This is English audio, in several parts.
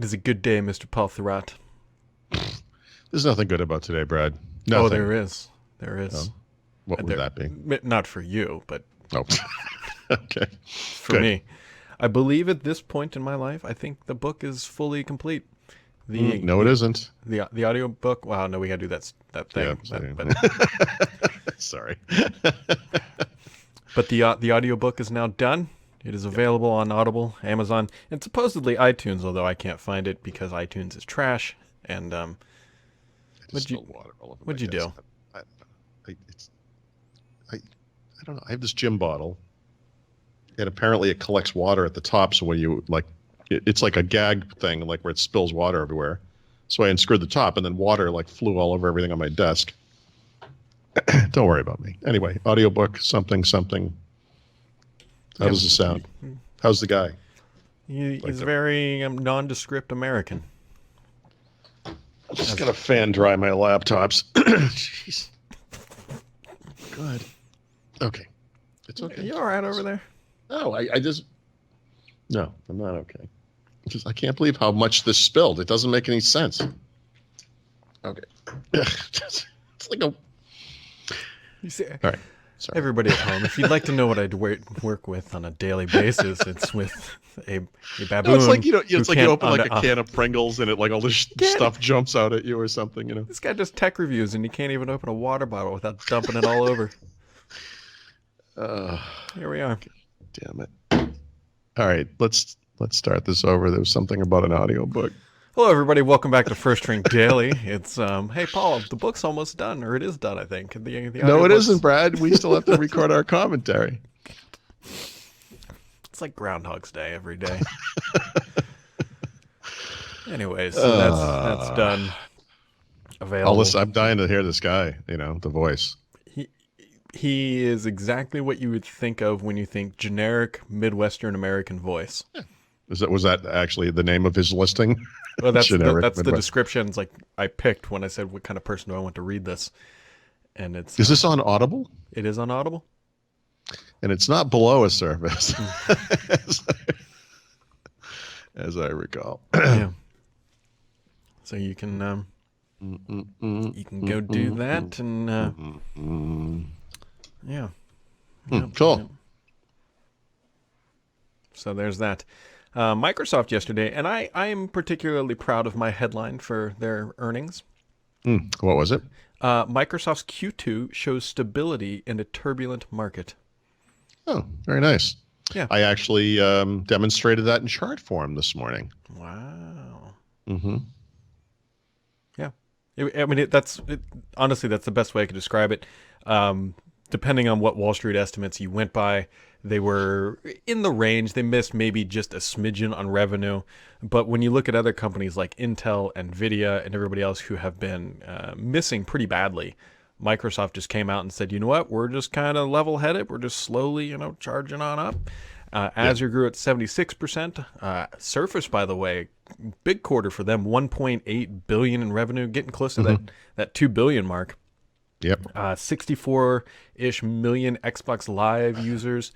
It is a good day, Mr. Paul Thurrott. There's nothing good about today, Brad. Nothing. Oh, there is. There is. Oh, what would that be? Not for you, but Oh, okay. for me. I believe at this point in my life, I think the book is fully complete. No, it isn't. The audiobook. Wow, no, we got to do that thing. Yeah, sorry. But the audiobook is now done. It is available on Audible, Amazon, and supposedly iTunes, although I can't find it because iTunes is trash. And what'd you do? I don't know. I have this gym bottle, and apparently it collects water at the top. So when you it's like a gag thing, like where it spills water everywhere. So I unscrewed the top, and then water flew all over everything on my desk. Don't worry about me. Anyway, audiobook, something. How does it sound? How's the guy? He's very nondescript American. I'm just gonna fan dry my laptops. Jeez. Good. Okay. It's okay. Are you all right over there? No, No, I'm not okay. I can't believe how much this spilled. It doesn't make any sense. Okay. It's like a... You see, all right. Sorry. Everybody at home, if you'd like to know what I'd work with on a daily basis, it's with a baboon. No, it's like, it's like you open a can of Pringles and it all this stuff jumps out at you or something, This guy does tech reviews and you can't even open a water bottle without dumping it all over. Here we are. Damn it. All right, let's start this over. There was something about an audiobook. Hello, everybody. Welcome back to First Drink Daily. It's, hey, Paul, the book's almost done, or it is done, I think. No, it isn't, Brad. We still have to record our commentary. It's like Groundhog's Day every day. Anyways, so that's done. Available. I'm dying to hear this guy, the voice. He is exactly what you would think of when you think generic Midwestern American voice. Yeah. Was that actually the name of his listing? Well, that's the descriptions I picked when I said what kind of person do I want to read this, and it's. Is this on Audible? It is on Audible, and it's not below a service, as I recall. Yeah. So you can go do that, and yeah. Cool. Yep. So there's that. Microsoft yesterday, and I am particularly proud of my headline for their earnings. What was it? Microsoft's Q2 shows stability in a turbulent market. Oh, very nice. Yeah. I actually demonstrated that in chart form this morning. Wow. Mm-hmm. Yeah. Honestly, that's the best way I could describe it. Depending on what Wall Street estimates you went by, they were in the range. They missed maybe just a smidgen on revenue. But when you look at other companies like Intel, NVIDIA, and everybody else who have been missing pretty badly, Microsoft just came out and said, you know what, we're just kind of level-headed. We're just slowly, charging on up. Azure grew at 76%. Surface, by the way, big quarter for them, $1.8 billion in revenue, getting close to that $2 billion mark. Yep. 64-ish million Xbox Live users.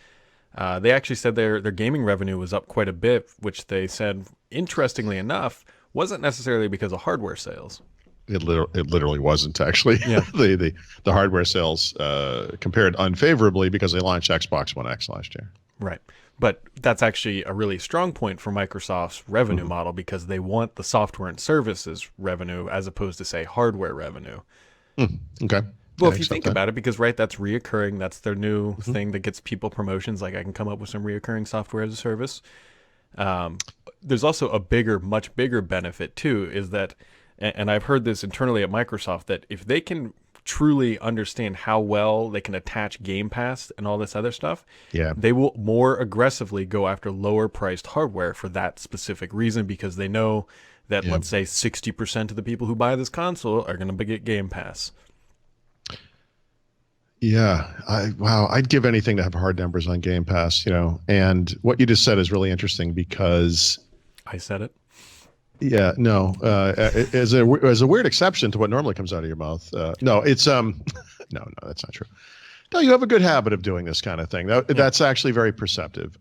They actually said their gaming revenue was up quite a bit, which they said, interestingly enough, wasn't necessarily because of hardware sales. It literally wasn't, actually. Yeah. the hardware sales compared unfavorably because they launched Xbox One X last year. Right. But that's actually a really strong point for Microsoft's revenue model because they want the software and services revenue as opposed to, say, hardware revenue. Okay. Well, if you think about it, because, right, that's reoccurring. That's their new thing that gets people promotions. Like I can come up with some reoccurring software as a service. There's also a much bigger benefit, too, is that, and I've heard this internally at Microsoft, that if they can truly understand how well they can attach Game Pass and all this other stuff, they will more aggressively go after lower priced hardware for that specific reason because they know that, let's say, 60% of the people who buy this console are going to get Game Pass. Yeah. I'd give anything to have hard numbers on Game Pass, and what you just said is really interesting because... I said it. Yeah, no, as a weird exception to what normally comes out of your mouth. No, it's no, that's not true. No, you have a good habit of doing this kind of thing. That's actually very perceptive.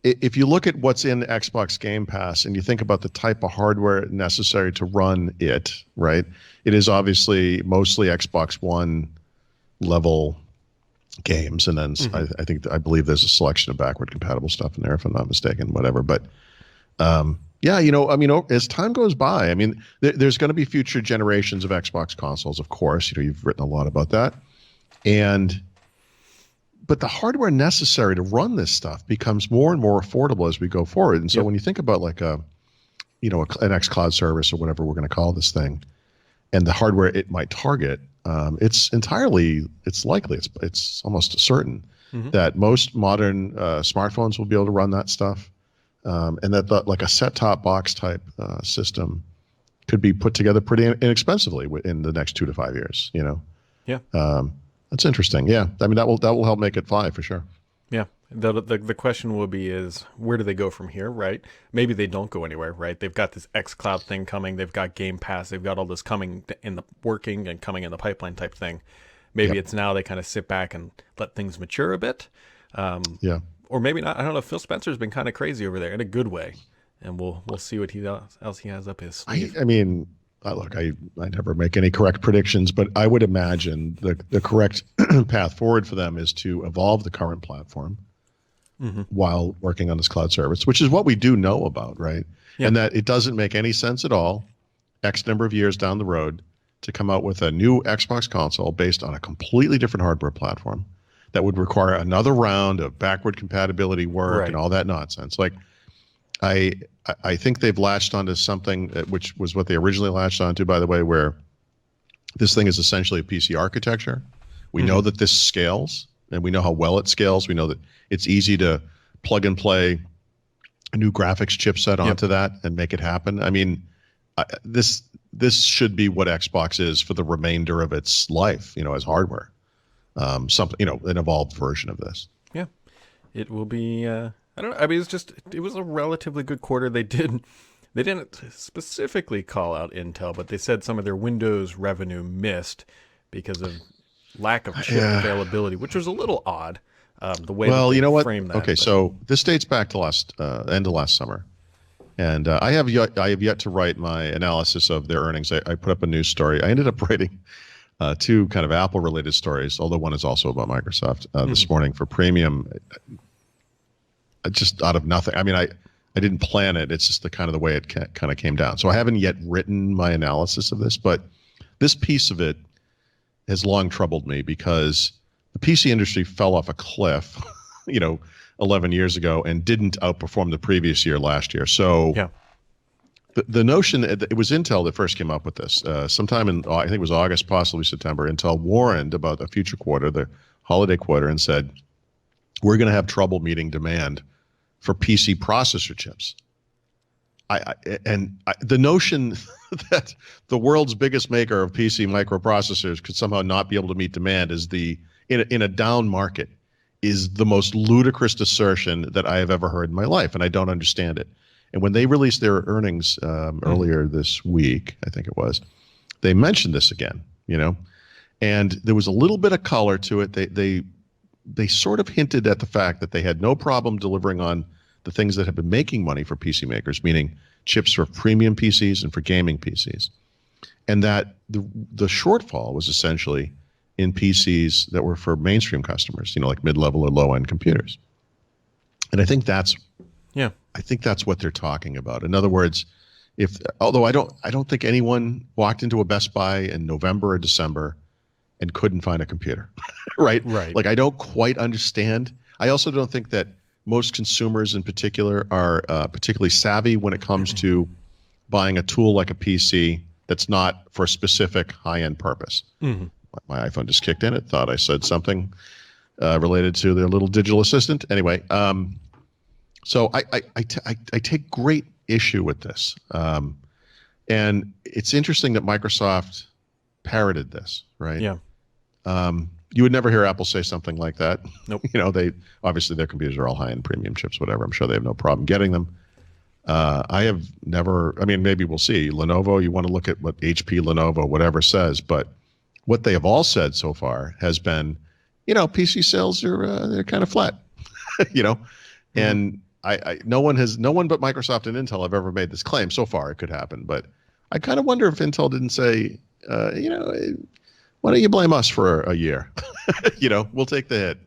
if you look at what's in Xbox Game Pass and you think about the type of hardware necessary to run it, right? It is obviously mostly Xbox One level games, and then I believe there's a selection of backward compatible stuff in there, if I'm not mistaken, whatever. But yeah, as time goes by, I mean, there's going to be future generations of Xbox consoles, of course. You've written a lot about that, but the hardware necessary to run this stuff becomes more and more affordable as we go forward. And so when you think about like an xCloud service or whatever we're going to call this thing, and the hardware it might target, it's likely, it's almost certain that most modern smartphones will be able to run that stuff, and that like a set-top box type system could be put together pretty inexpensively in the next 2 to 5 years. Yeah. That's interesting. Yeah, I mean that will help make it fly for sure. Yeah. The question will be is where do they go from here, right? Maybe they don't go anywhere, right? They've got this xCloud thing coming. They've got Game Pass. They've got all this coming in the working and coming in the pipeline type thing. Maybe it's now they kind of sit back and let things mature a bit. Or maybe not. I don't know. Phil Spencer's been kind of crazy over there in a good way, and we'll see what else he has up his sleeve. I mean, look, I never make any correct predictions, but I would imagine the correct path forward for them is to evolve the current platform while working on this cloud service, which is what we do know about, right? Yeah. And that it doesn't make any sense at all, X number of years down the road, to come out with a new Xbox console based on a completely different hardware platform that would require another round of backward compatibility work and all that nonsense. Like, I think they've latched onto something which was what they originally latched onto, by the way, where this thing is essentially a PC architecture. We know that this scales, and we know how well it scales. We know that it's easy to plug and play a new graphics chipset onto that and make it happen. I mean, this should be what Xbox is for the remainder of its life, as hardware. Something, an evolved version of this. Yeah, it will be. I don't know. I mean, it was a relatively good quarter. They didn't specifically call out Intel, but they said some of their Windows revenue missed because of lack of chip availability, which was a little odd. The way they framed that. Okay, so this dates back to end of last summer, and I have yet to write my analysis of their earnings. I put up a news story. I ended up writing two kind of Apple related stories, although one is also about Microsoft this morning for Premium. Just out of nothing. I mean, I didn't plan it. It's just the way it kind of came down. So I haven't yet written my analysis of this, but this piece of it has long troubled me because the PC industry fell off a cliff, 11 years ago and didn't outperform the previous year last year. So the notion that it was Intel that first came up with this sometime in, I think it was August, possibly September. Intel warned about a future quarter, the holiday quarter, and said, we're going to have trouble meeting demand for PC processor chips. The notion that the world's biggest maker of PC microprocessors could somehow not be able to meet demand in a down market is the most ludicrous assertion that I have ever heard in my life, and I don't understand it. And when they released their earnings earlier this week, I think it was, they mentioned this again, and there was a little bit of color to it. They sort of hinted at the fact that they had no problem delivering on the things that have been making money for PC makers, meaning chips for premium PCs and for gaming PCs. And that the shortfall was essentially in PCs that were for mainstream customers, like mid-level or low-end computers. And I think that's what they're talking about. In other words, although I don't think anyone walked into a Best Buy in November or December and couldn't find a computer, right? Like, I don't quite understand. I also don't think that most consumers in particular are particularly savvy when it comes to buying a tool like a PC that's not for a specific high-end purpose. My iPhone just kicked in. It thought I said something related to their little digital assistant. Anyway, so I take great issue with this. And it's interesting that Microsoft parroted this, right? Yeah. You would never hear Apple say something like that. Nope. They obviously their computers are all high-end premium chips, whatever. I'm sure they have no problem getting them. I have never. I mean, maybe we'll see. Lenovo. You want to look at what HP, Lenovo, whatever says, but what they have all said so far has been, PC sales are they're kind of flat, and no one but Microsoft and Intel have ever made this claim so far. It could happen, but I kind of wonder if Intel didn't say, why don't you blame us for a year? We'll take the hit.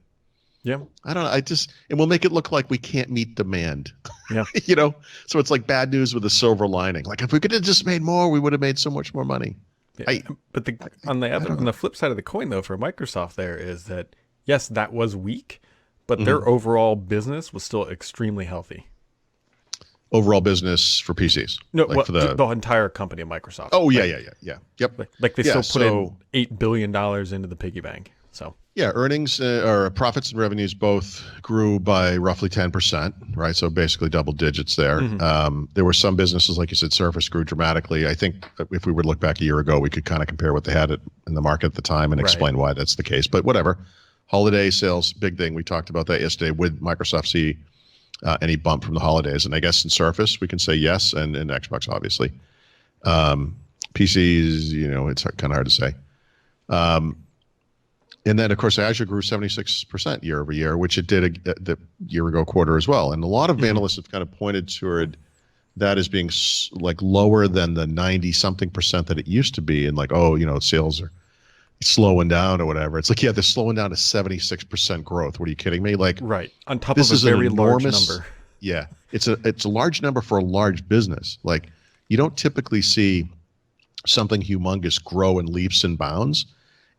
Yeah. I don't know. And we'll make it look like we can't meet demand. Yeah. So it's like bad news with a silver lining. Like if we could have just made more, we would have made so much more money. Yeah. But on the flip side of the coin, though, for Microsoft, there is that yes, that was weak, but their overall business was still extremely healthy. Overall business for PCs. No, for the entire company of Microsoft. Oh yeah. Yep. Like they still put in $8 billion into the piggy bank. So yeah, earnings or profits and revenues both grew by roughly 10%, right? So basically double digits there. There were some businesses, like you said, Surface grew dramatically. I think if we were to look back a year ago, we could kind of compare what they had in the market at the time and explain why that's the case. But whatever. Holiday sales, big thing. We talked about that yesterday. Would Microsoft see any bump from the holidays? And I guess in Surface, we can say yes, and in Xbox, obviously. PCs, it's kind of hard to say. And then, of course, Azure grew 76% year over year, which it did the year ago quarter as well. And a lot of analysts have kind of pointed toward that as being like lower than the 90-something% that it used to be. And like, sales are slowing down or whatever. It's like, yeah, they're slowing down to 76% growth. What are you kidding me? Like, right. On top of a very large number. Yeah. It's a large number for a large business. Like, you don't typically see something humongous grow in leaps and bounds.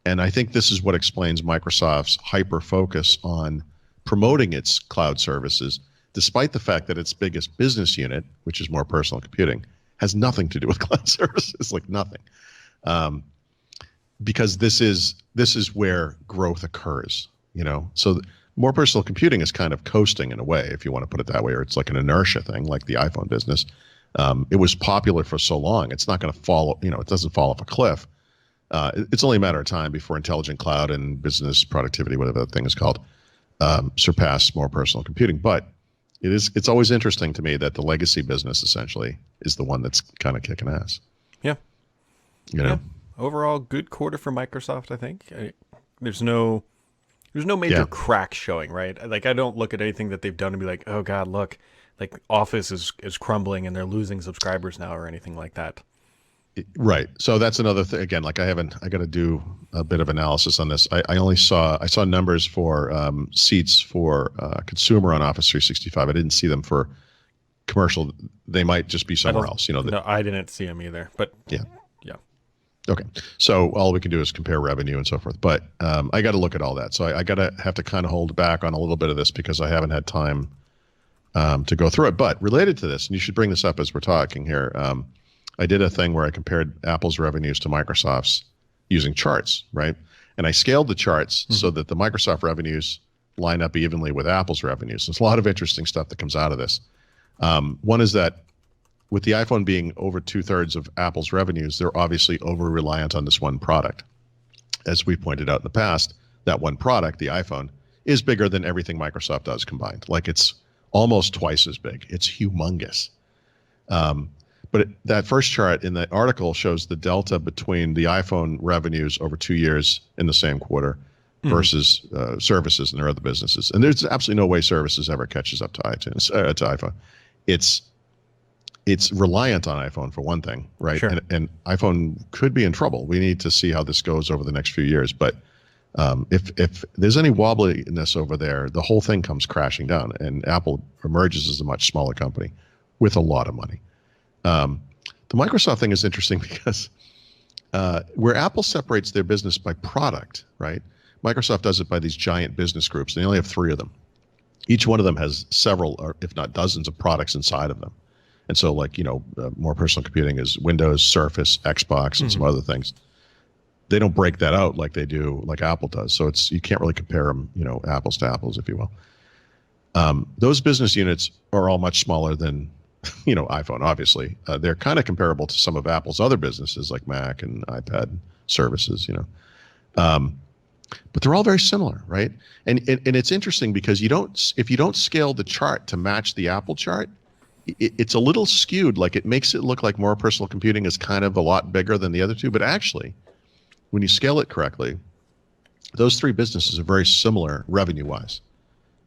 And I think this is what explains Microsoft's hyper focus on promoting its cloud services, despite the fact that its biggest business unit, which is more personal computing, has nothing to do with cloud services, like nothing. Because this is where growth occurs, So more personal computing is kind of coasting in a way, if you want to put it that way, or it's like an inertia thing, like the iPhone business. It was popular for so long; it's not going to fall. It doesn't fall off a cliff. It's only a matter of time before intelligent cloud and business productivity, whatever that thing is called, surpass more personal computing. But it's always interesting to me that the legacy business essentially is the one that's kind of kicking ass. Yeah. Yeah. Overall, good quarter for Microsoft, I think. There's no major cracks showing, right? Like, I don't look at anything that they've done and be like, oh God, look, like Office is crumbling and they're losing subscribers now or anything like that. Right. So that's another thing. Again, like I got to do a bit of analysis on this. I saw numbers for seats for consumer on Office 365. I didn't see them for commercial. They might just be somewhere else. No, I didn't see them either. But yeah. Okay. So all we can do is compare revenue and so forth. But I got to look at all that. So I have to kind of hold back on a little bit of this because I haven't had time to go through it. But related to this, and you should bring this up as we're talking here. I did a thing where I compared Apple's revenues to Microsoft's using charts, right? And I scaled the charts so that the Microsoft revenues line up evenly with Apple's revenues. There's a lot of interesting stuff that comes out of this. One is that with the iPhone being over 2/3 of Apple's revenues, they're obviously over-reliant on this one product. As we pointed out in the past, that one product, the iPhone, is bigger than everything Microsoft does combined. Like it's almost twice as big. It's humongous. But that first chart in the article shows the delta between the iPhone revenues over 2 years in the same quarter versus services and their other businesses. And there's absolutely no way services ever catches up to iPhone. It's reliant on iPhone for one thing, right? Sure. And iPhone could be in trouble. We need to see how this goes over the next few years. But if there's any wobbliness over there, the whole thing comes crashing down, and Apple emerges as a much smaller company with a lot of money. The Microsoft thing is interesting because where Apple separates their business by product, right? Microsoft does it by these giant business groups. They only have 3 of them. Each one of them has several, or if not dozens, of products inside of them. And so, like, more personal computing is Windows, Surface, Xbox, and some other things. They don't break that out like they do, like Apple does. So you can't really compare them, apples to apples, if you will. Those business units are all much smaller than iPhone, obviously. They're kind of comparable to some of Apple's other businesses like Mac and iPad services, but they're all very similar, right? And it's interesting because if you don't scale the chart to match the Apple chart, it's a little skewed. Like it makes it look like more personal computing is kind of a lot bigger than the other two. But actually, when you scale it correctly, those 3 businesses are very similar revenue-wise.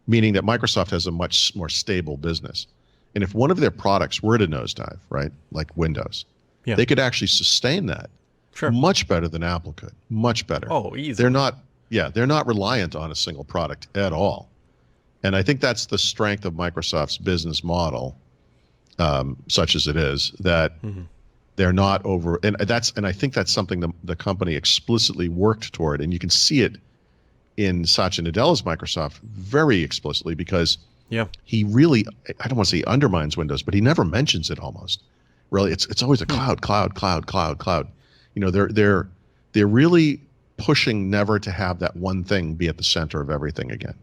meaning that Microsoft has a much more stable business. And if one of their products were to nosedive, right, like Windows, Yeah. they could actually sustain that Sure. much better than Apple could. Much better. Oh, easy. They're not reliant on a single product at all. And I think that's the strength of Microsoft's business model, such as it is, that they're not over. And I think that's something the company explicitly worked toward. And you can see it in Satya Nadella's Microsoft very explicitly, because he really, I don't want to say he undermines Windows, but he never mentions it almost. Really, it's always a cloud. You know, they're really pushing never to have that one thing be at the center of everything again.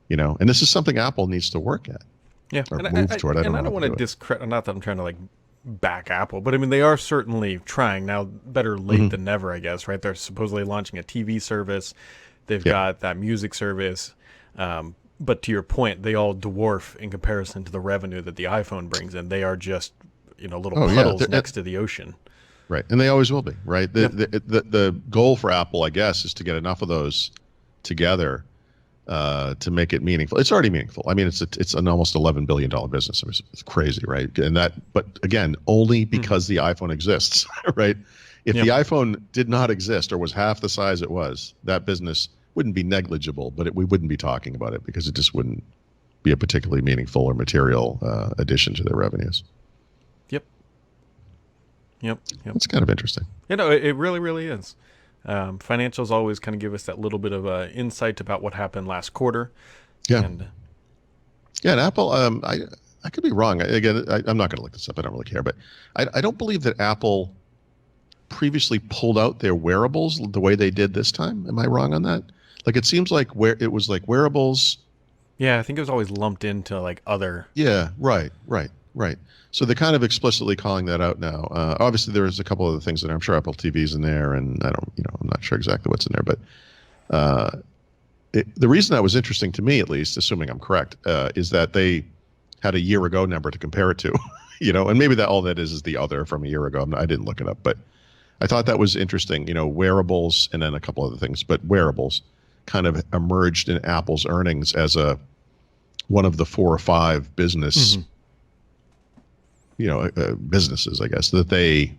You know, and this is something Apple needs to work at. Yeah, or and move toward. I don't want to discredit. Not that I'm trying to like back Apple, but I mean they are certainly trying now. Better late than never, I guess. Right? They're supposedly launching a TV service. They've got that music service. But to your point, they all dwarf in comparison to the revenue that the iPhone brings in. They are just little puddles next to the ocean. Right, and they always will be. Right. The goal for Apple, I guess, is to get enough of those together to make it meaningful. It's already meaningful. I mean, it's an almost $11 billion business. I mean, it's crazy, right? But again, only because the iPhone exists, right? If the iPhone did not exist or was half the size it was, that business wouldn't be negligible, but we wouldn't be talking about it because it just wouldn't be a particularly meaningful or material addition to their revenues. Yep. It's kind of interesting. It really, really is. Financials always kind of give us that little bit of insight about what happened last quarter. Yeah. And Apple, I could be wrong. Again, I'm not going to look this up. I don't really care. But I don't believe that Apple previously pulled out their wearables the way they did this time. Am I wrong on that? Like, it seems like it was like wearables. Yeah, I think it was always lumped into like other. Yeah, right. So they're kind of explicitly calling that out now. Obviously, there's a couple other things that I'm sure Apple TV's in there, and I'm not sure exactly what's in there. But the reason that was interesting to me, at least, assuming I'm correct, is that they had a year ago number to compare it to, and maybe that all that is the other from a year ago. I didn't look it up, but I thought that was interesting. Wearables and then a couple other things, but wearables kind of emerged in Apple's earnings as one of the 4 or 5 business. Businesses, I guess, that they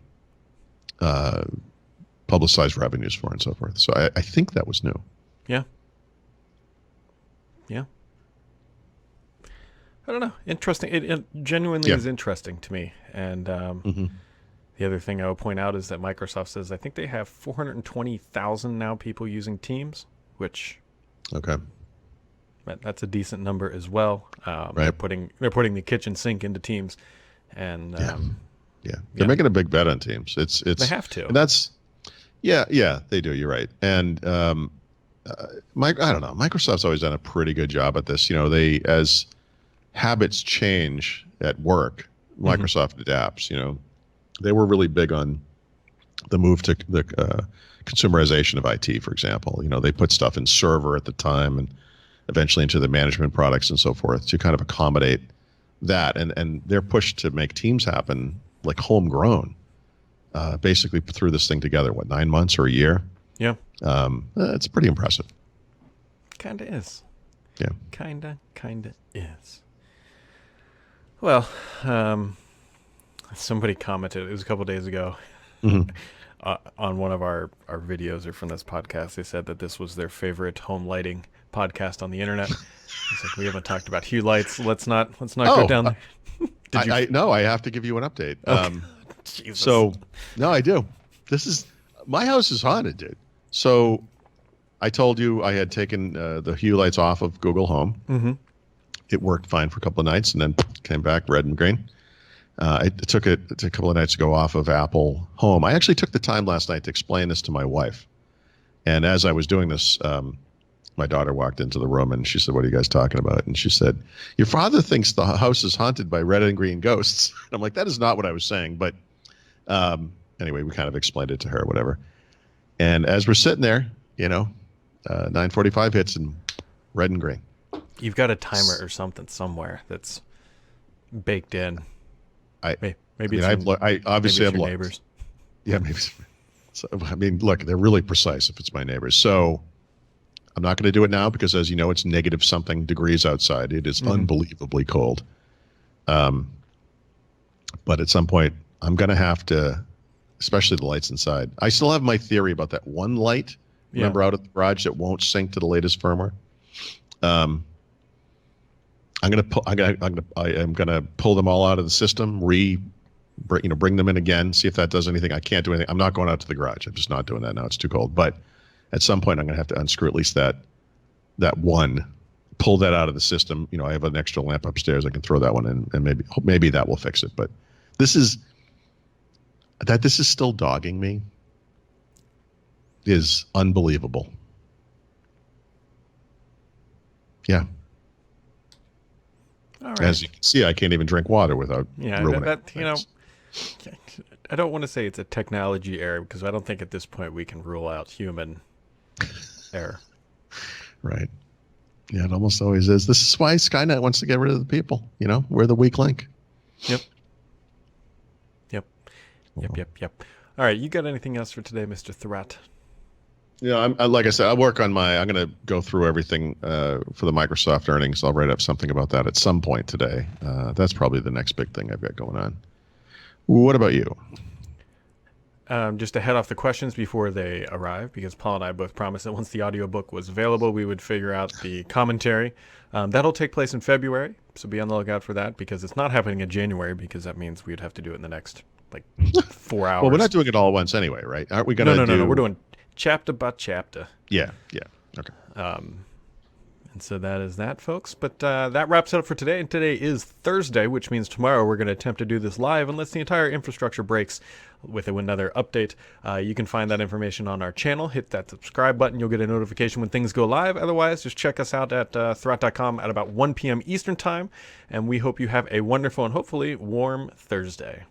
publicize revenues for and so forth. So I think that was new. Yeah. I don't know. Interesting. It genuinely is interesting to me. And the other thing I would point out is that Microsoft says I think they have 420,000 now people using Teams, which that's a decent number as well. Right. They're putting the kitchen sink into Teams. And they're making a big bet on Teams. It's they have to. And that's they do. You're right. And I don't know. Microsoft's always done a pretty good job at this. They, as habits change at work, Microsoft adapts. They were really big on the move to the consumerization of IT, for example. They put stuff in server at the time, and eventually into the management products and so forth to kind of accommodate that, and they're pushed to make Teams happen like homegrown, basically threw this thing together, 9 months or a year? Yeah. It's pretty impressive. Kinda is. Yeah. Kinda is. Well, somebody commented, it was a couple days ago, on one of our videos or from this podcast. They said that this was their favorite home lighting podcast on the internet. It's like, we haven't talked about Hue lights. Let's not go down there. No, I have to give you an update. Jesus. So, no, I do. My house is haunted, dude. So I told you I had taken the Hue lights off of Google Home. Mm-hmm. It worked fine for a couple of nights and then came back red and green. It took a couple of nights to go off of Apple Home. I actually took the time last night to explain this to my wife. And as I was doing this, my daughter walked into the room and she said, "What are you guys talking about?" And she said, "Your father thinks the house is haunted by red and green ghosts." And I'm like, that is not what I was saying. But anyway, we kind of explained it to her, whatever. And as we're sitting there, 9:45 hits and red and green. You've got a timer or something somewhere that's baked in. Maybe I obviously have neighbors. Yeah, maybe. So, look, they're really precise if it's my neighbors. So I'm not going to do it now because, as you know, it's negative something degrees outside. It is unbelievably cold. But at some point, I'm going to have to, especially the lights inside. I still have my theory about that one light. Remember out at the garage that won't sync to the latest firmware. I'm gonna pull them all out of the system, bring them in again, see if that does anything. I can't do anything. I'm not going out to the garage. I'm just not doing that now. It's too cold. But at some point, I'm gonna have to unscrew at least that one, pull that out of the system. I have an extra lamp upstairs. I can throw that one in, and maybe that will fix it. But this is still dogging me is unbelievable. Yeah. All right. As you can see, I can't even drink water without ruining it. I don't want to say it's a technology error because I don't think at this point we can rule out human error. Right. Yeah, it almost always is. This is why Skynet wants to get rid of the people. We're the weak link. Yep. All right, you got anything else for today, Mr. Threat? Yeah, like I said, I'm going to go through everything for the Microsoft earnings. I'll write up something about that at some point today. That's probably the next big thing I've got going on. What about you? Just to head off the questions before they arrive, because Paul and I both promised that once the audiobook was available, we would figure out the commentary. That'll take place in February, so be on the lookout for that, because it's not happening in January, because that means we'd have to do it in the next, 4 hours. Well, we're not doing it all at once anyway, right? Aren't we going to No. We're doing chapter by chapter. Yeah. Okay. And so that is that, folks. But that wraps it up for today. And today is Thursday, which means tomorrow we're going to attempt to do this live unless the entire infrastructure breaks with another update. You can find that information on our channel. Hit that subscribe button. You'll get a notification when things go live. Otherwise, just check us out at threat.com at about 1 p.m. Eastern Time. And we hope you have a wonderful and hopefully warm Thursday.